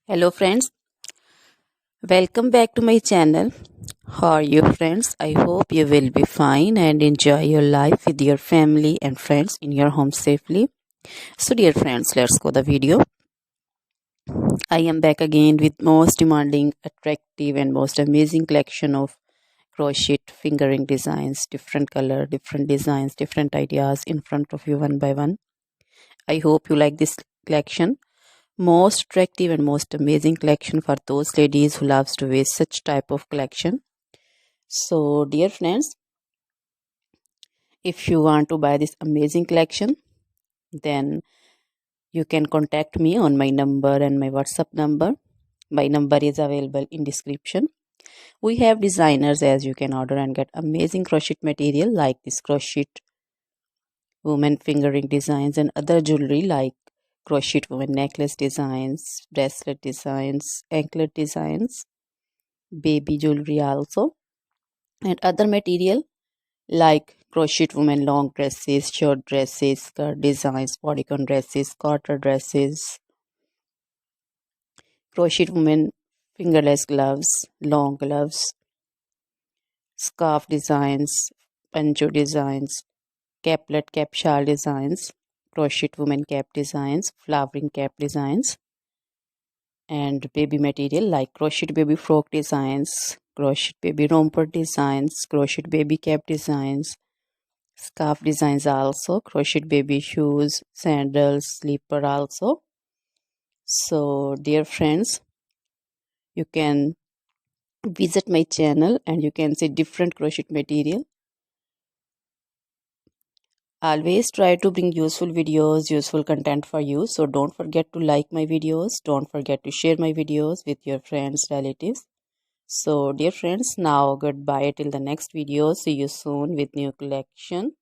Hello friends, welcome back to my channel. How are you friends? I hope you will be fine and enjoy your life with your family and friends in your home safely. So dear friends, let's go the video. I am back again with most demanding, attractive and most amazing collection of crochet fingering designs, different color, different designs, different ideas in front of you one by one. I hope you like this collection. Most attractive and most amazing collection for those ladies who loves to wear such type of collection. So dear friends, if you want to buy this amazing collection, then you can contact me on my number and my WhatsApp number. My number is available in description. We have designers as you can order and get amazing crochet material like this crochet woman fingering designs and other jewelry like crochet woman necklace designs, bracelet designs, anklet designs, baby jewelry also, and other material like crochet women long dresses, short dresses, skirt designs, bodycon dresses, quarter dresses, crochet women fingerless gloves, long gloves, scarf designs, pancho designs, caplet cap shawl designs, crochet women cap designs, flowering cap designs, and baby material like crochet baby frock designs, crochet baby romper designs, crochet baby cap designs, scarf designs also, crochet baby shoes, sandals, slipper also. So dear friends, you can visit my channel and you can see different crochet material. Always try to bring useful videos, useful content for you. So don't forget to like my videos. Don't forget to share my videos with your friends, relatives. So dear friends, now goodbye till the next video. See you soon with new collection.